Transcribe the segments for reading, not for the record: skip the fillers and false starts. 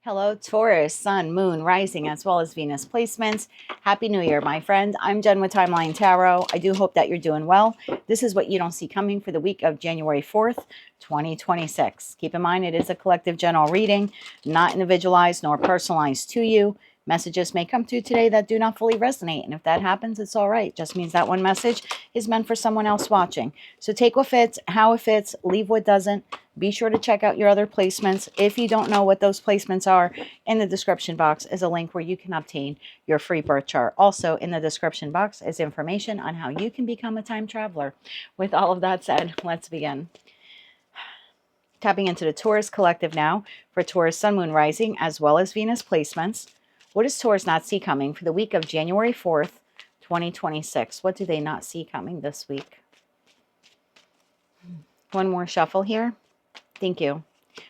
Hello, Taurus, Sun, Moon, Rising, as well as Venus placements. Happy New Year, my friend. I'm Jen with Timeline Tarot. I do hope that you're doing well. This is what you don't see coming for the week of January 4th, 2026. Keep in mind, it is a collective general reading, not individualized nor personalized to you. Messages may come through today that do not fully resonate. And if that happens, it's all right. Just means that one message is meant for someone else watching. So take what fits, how it fits, leave what doesn't. Be sure to check out your other placements. If you don't know what those placements are, in the description box is a link where you can obtain your free birth chart. Also, in the description box is information on how you can become a time traveler. With all of that said, let's begin. Tapping into the Taurus collective now for Taurus, Sun, Moon, Rising, as well as Venus placements. What does Taurus not see coming for the week of January 4th, 2026? What do they not see coming this week? One more shuffle here. Thank you.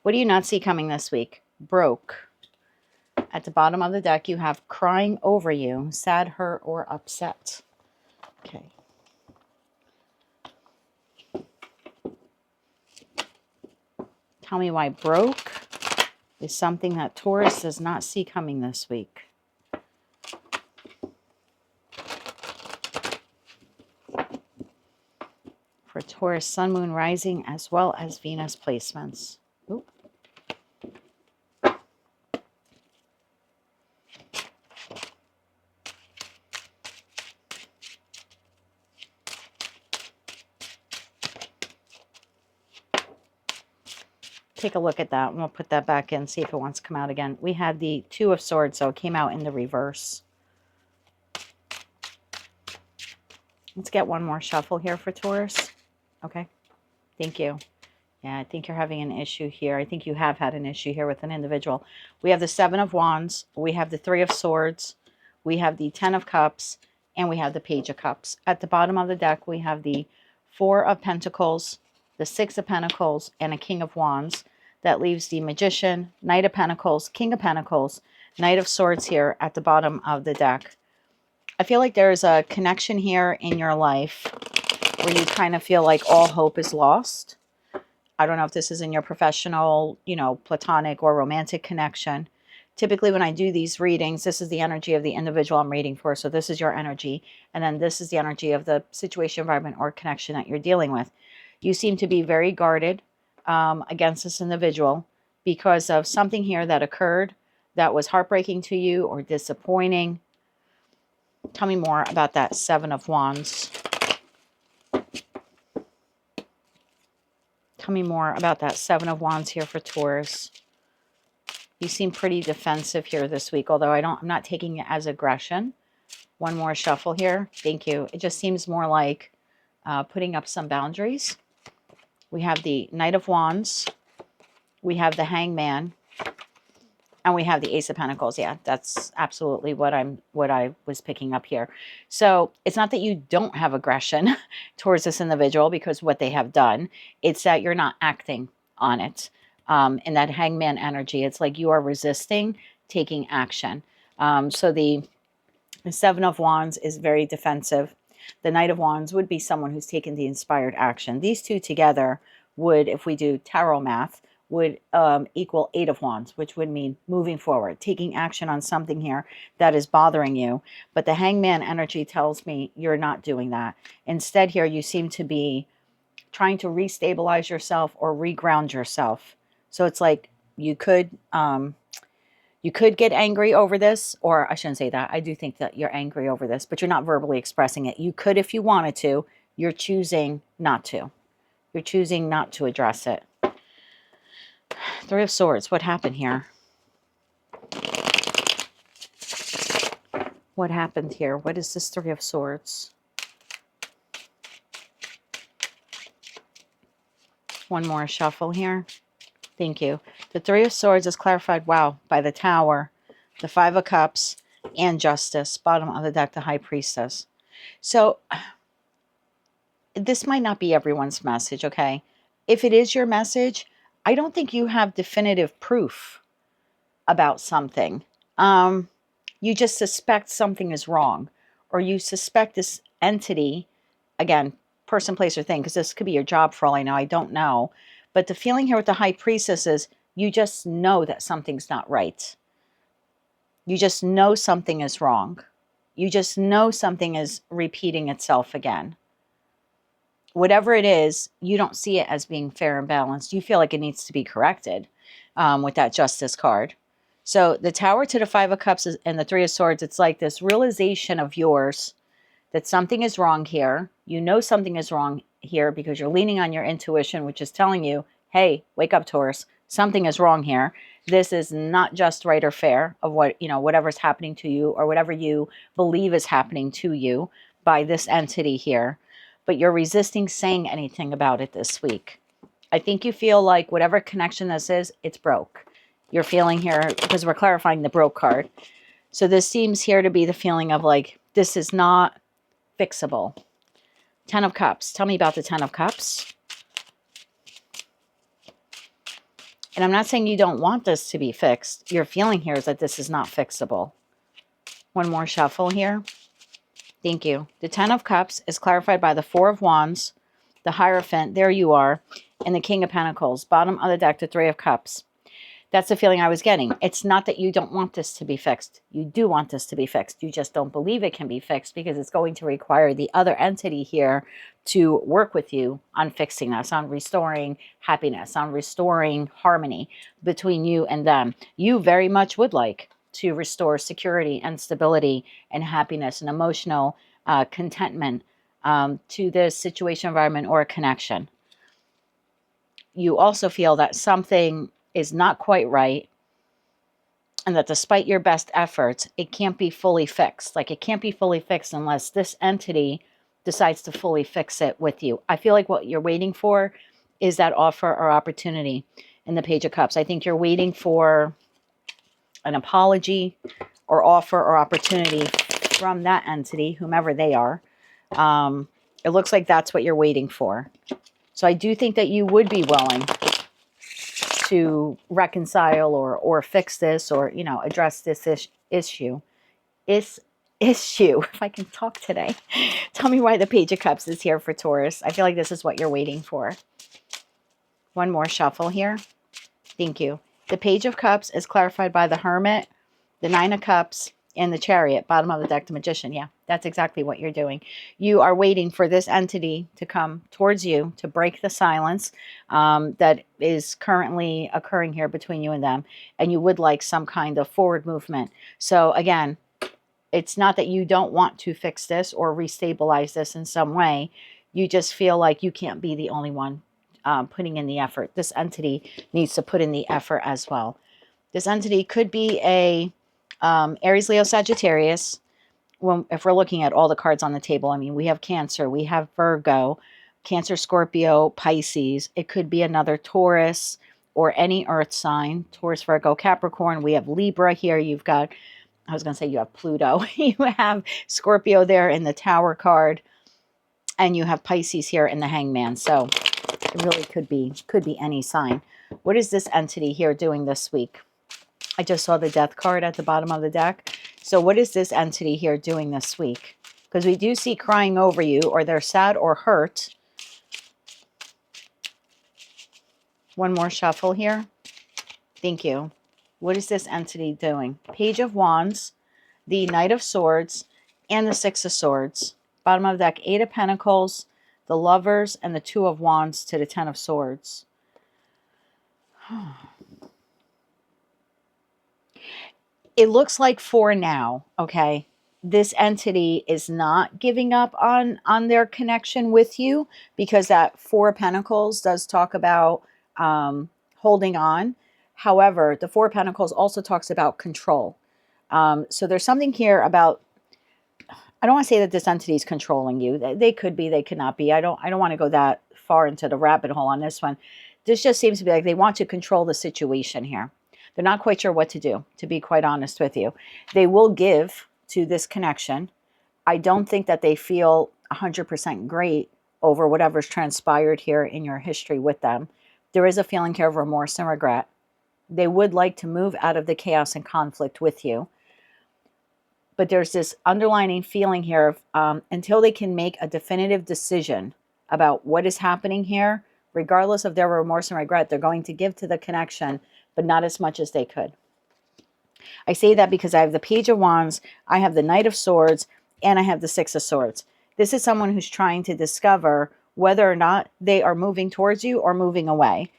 What do you not see coming this week? Broke. At the bottom of the deck, you have crying over you, sad, hurt, or upset. Okay. Tell me why broke is something that Taurus does not see coming this week. For Taurus, Sun, Moon, Rising, as well as Venus placements. Ooh. Take a look at that, and we'll put that back in, see if it wants to come out again. We had the Two of Swords, so it came out in the reverse. Let's get one more shuffle here for Taurus. Okay, thank you. Yeah, I think you're having an issue here. I think you have had an issue here with an individual. We have the Seven of Wands. We have the Three of Swords. We have the Ten of Cups. And we have the Page of Cups. At the bottom of the deck, we have the Four of Pentacles, the Six of Pentacles, and a King of Wands. That leaves the Magician, Knight of Pentacles, King of Pentacles, Knight of Swords here at the bottom of the deck. I feel like there's a connection here in your life where you kind of feel like all hope is lost. I don't know if this is in your professional, platonic or romantic connection. Typically, when I do these readings, this is the energy of the individual I'm reading for. So this is your energy. And then this is the energy of the situation, environment, or connection that you're dealing with. You seem to be very guarded against this individual because of something here that occurred that was heartbreaking to you or disappointing. Tell me more about that Seven of Wands. Tell me more about that Seven of Wands here for Taurus. You seem pretty defensive here this week, although I'm not taking it as aggression. One more shuffle here. Thank you. It just seems more like putting up some boundaries. We have the Knight of Wands. We have the Hangman. And we have the Ace of Pentacles. Yeah, that's absolutely what I was picking up here. So it's not that you don't have aggression towards this individual because what they have done. It's that you're not acting on it. In that Hangman energy, it's like you are resisting taking action. So the Seven of Wands is very defensive. The Knight of Wands would be someone who's taken the inspired action. These two together would, if we do tarot math, would equal Eight of Wands, which would mean moving forward, taking action on something here that is bothering you. But the Hangman energy tells me you're not doing that. Instead here, you seem to be trying to restabilize yourself or reground yourself. So it's like you could get angry over this, or I shouldn't say that. I do think that you're angry over this, but you're not verbally expressing it. You could if you wanted to. You're choosing not to. You're choosing not to address it. Three of Swords. What happened here? What happened here? What is this Three of Swords? One more shuffle here. Thank you. The Three of Swords is clarified, wow, by the Tower, the Five of Cups, and Justice. Bottom of the deck, the High Priestess. So this might not be everyone's message, okay? If it is your message, I don't think you have definitive proof about something. You just suspect something is wrong, or you suspect this entity, again, person, place, or thing, because this could be your job for all I know. I don't know. But the feeling here with the High Priestess is You just know that something's not right. You just know something is wrong. You just know something is repeating itself again. Whatever it is, you don't see it as being fair and balanced. You feel like it needs to be corrected with that Justice card. So the Tower to the Five of Cups and the Three of Swords, it's like this realization of yours that something is wrong here. You know something is wrong here because you're leaning on your intuition, which is telling you, hey, wake up, Taurus. Something is wrong here. This is not just right or fair of what, whatever's happening to you or whatever you believe is happening to you by this entity here. But you're resisting saying anything about it this week. I think you feel like whatever connection this is, it's broke. You're feeling here, because we're clarifying the broke card. So this seems here to be the feeling of like, this is not fixable. Ten of Cups. Tell me about the Ten of Cups. And I'm not saying you don't want this to be fixed. Your feeling here is that this is not fixable. One more shuffle here. Thank you. The Ten of Cups is clarified by the Four of Wands, the Hierophant, there you are, and the King of Pentacles. Bottom of the deck, the Three of Cups. That's the feeling I was getting. It's not that you don't want this to be fixed. You do want this to be fixed. You just don't believe it can be fixed because it's going to require the other entity here to work with you on fixing this, on restoring happiness, on restoring harmony between you and them. You very much would like to restore security and stability and happiness and emotional contentment to this situation, environment, or a connection. You also feel that something is not quite right and that despite your best efforts, it can't be fully fixed. Like it can't be fully fixed unless this entity decides to fully fix it with you. I feel like what you're waiting for is that offer or opportunity in the Page of Cups. I think you're waiting for an apology or offer or opportunity from that entity, whomever they are. It looks like that's what you're waiting for. So I do think that you would be willing to reconcile or fix this or, address this issue. Issue, if I can talk today. Tell me why the Page of Cups is here for Taurus. I feel like this is what you're waiting for. One more shuffle here. Thank you. The Page of Cups is clarified by the Hermit, the Nine of Cups, and the Chariot. Bottom of the deck, the Magician. Yeah, that's exactly what you're doing. You are waiting for this entity to come towards you to break the silence that is currently occurring here between you and them. And you would like some kind of forward movement. So again, it's not that you don't want to fix this or restabilize this in some way. You just feel like you can't be the only one putting in the effort. This entity needs to put in the effort as well. This entity could be a Aries, Leo, Sagittarius. If we're looking at all the cards on the table, I mean, we have Cancer, we have Virgo, Cancer, Scorpio, Pisces. It could be another Taurus or any earth sign. Taurus, Virgo, Capricorn. We have Libra here. You've got, I was going to say you have Pluto. You have Scorpio there in the Tower card. And you have Pisces here in the Hangman. So it really could be any sign. What is this entity here doing this week? I just saw the Death card at the bottom of the deck. So what is this entity here doing this week? Because we do see crying over you, or they're sad or hurt. One more shuffle here. Thank you. What is this entity doing? Page of Wands, the Knight of Swords, and the Six of Swords. Bottom of the deck, Eight of Pentacles, the Lovers, and the Two of Wands to the Ten of Swords. It looks like for now, okay, this entity is not giving up on their connection with you, because that Four of Pentacles does talk about holding on. However, the Four of Pentacles also talks about control. So there's something here about, I don't want to say that this entity is controlling you. They could be, they could not be. I don't want to go that far into the rabbit hole on this one. This just seems to be like they want to control the situation here. They're not quite sure what to do, to be quite honest with you. They will give to this connection. I don't think that they feel 100% great over whatever's transpired here in your history with them. There is a feeling here of remorse and regret. They would like to move out of the chaos and conflict with you. But there's this underlying feeling here of until they can make a definitive decision about what is happening here, regardless of their remorse and regret, they're going to give to the connection but not as much as they could. I say that because I have the Page of Wands, I have the Knight of Swords, and I have the Six of Swords. This is someone who's trying to discover whether or not they are moving towards you or moving away.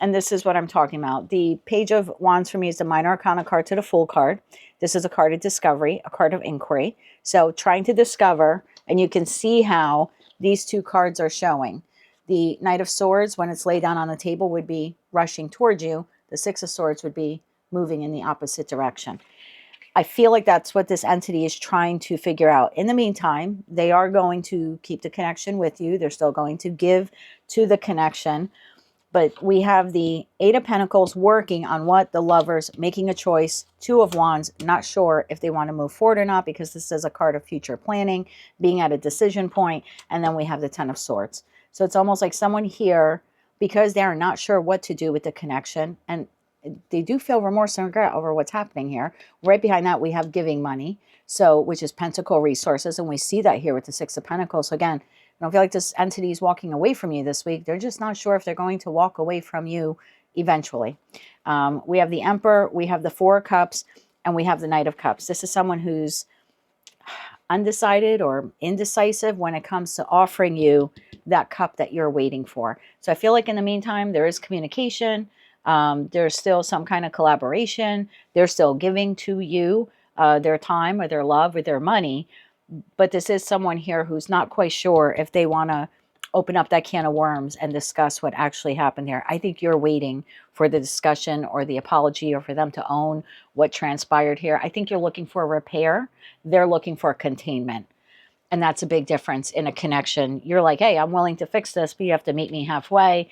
And this is what I'm talking about. The Page of Wands for me is the Minor Arcana card to the Fool card. This is a card of discovery, a card of inquiry. So trying to discover, and you can see how these two cards are showing. The Knight of Swords, when it's laid down on the table, would be rushing towards you. The Six of Swords would be moving in the opposite direction. I feel like that's what this entity is trying to figure out. In the meantime, they are going to keep the connection with you. They're still going to give to the connection. But we have the Eight of Pentacles working on what the Lovers, making a choice. Two of Wands, not sure if they want to move forward or not, because this is a card of future planning, being at a decision point. And then we have the Ten of Swords. So it's almost like someone here, because they're not sure what to do with the connection, and they do feel remorse and regret over what's happening here. Right behind that, we have giving money, so which is pentacle resources, and we see that here with the Six of Pentacles. So again, I don't feel like this entity is walking away from you this week. They're just not sure if they're going to walk away from you eventually. We have the Emperor, we have the Four of Cups, and we have the Knight of Cups. This is someone who's undecided or indecisive when it comes to offering you that cup that you're waiting for. So I feel like in the meantime, there is communication. There's still some kind of collaboration. They're still giving to you their time or their love or their money. But this is someone here who's not quite sure if they want to open up that can of worms and discuss what actually happened there. I think you're waiting for the discussion or the apology or for them to own what transpired here. I think you're looking for a repair. They're looking for containment. And that's a big difference in a connection. You're like, hey, I'm willing to fix this, but you have to meet me halfway.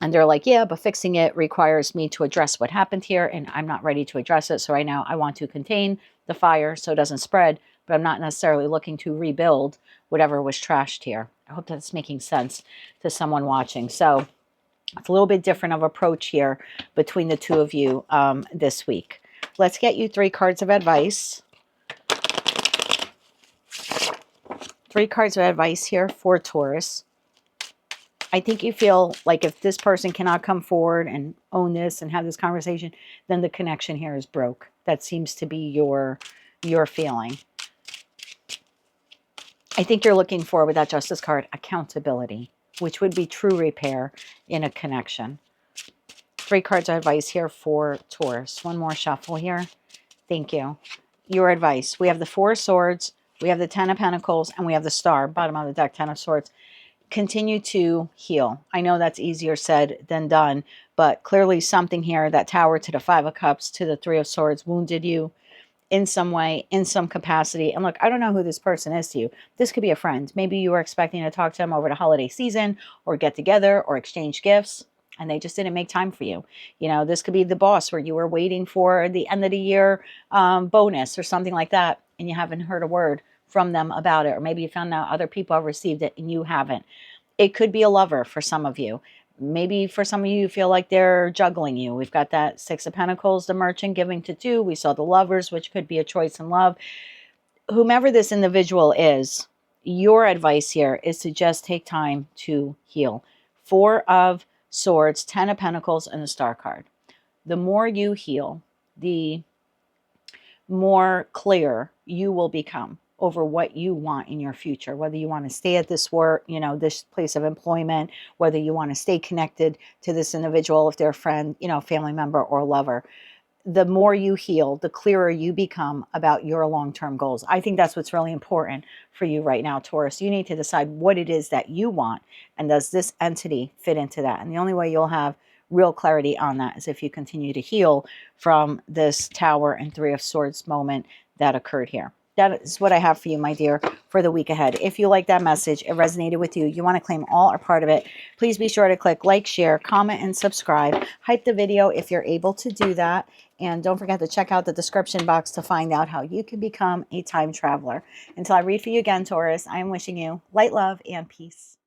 And they're like, yeah, but fixing it requires me to address what happened here, and I'm not ready to address it. So right now I want to contain the fire so it doesn't spread, but I'm not necessarily looking to rebuild whatever was trashed here. I hope that's making sense to someone watching. So it's a little bit different of approach here between the two of you this week. Let's get you 3 cards of advice. 3 cards of advice here for Taurus. I think you feel like if this person cannot come forward and own this and have this conversation, then the connection here is broke. That seems to be your feeling. I think you're looking for, with that Justice card, accountability, which would be true repair in a connection. 3 cards of advice here for Taurus. One more shuffle here. Thank you. Your advice. We have the Four of Swords, we have the Ten of Pentacles, and we have the Star, bottom of the deck, Ten of Swords. Continue to heal. I know that's easier said than done, but clearly something here, that Tower to the Five of Cups to the Three of Swords, wounded you in some way, in some capacity. And look, I don't know who this person is to you. This could be a friend. Maybe you were expecting to talk to them over the holiday season or get together or exchange gifts, and they just didn't make time for you. You know, this could be the boss where you were waiting for the end of the year bonus or something like that, and you haven't heard a word from them about it. Or maybe you found out other people have received it and you haven't. It could be a lover for some of you. Maybe for some of you, you feel like they're juggling you. We've got that Six of Pentacles, the Merchant, giving to 2. We saw the Lovers, which could be a choice in love. Whomever this individual is, your advice here is to just take time to heal. 4 of Swords, 10 of Pentacles, and the Star card. The more you heal, the more clear you will become over what you want in your future, whether you want to stay at this work, you know, this place of employment, whether you want to stay connected to this individual, if they're a friend, you know, family member or lover. The more you heal, the clearer you become about your long-term goals. I think that's what's really important for you right now, Taurus. You need to decide what it is that you want, and does this entity fit into that? And the only way you'll have real clarity on that is if you continue to heal from this Tower and Three of Swords moment that occurred here. That is what I have for you, my dear, for the week ahead. If you like that message, it resonated with you, you want to claim all or part of it, please be sure to click like, share, comment, and subscribe. Hype the video if you're able to do that. And don't forget to check out the description box to find out how you can become a time traveler. Until I read for you again, Taurus, I am wishing you light, love, and peace.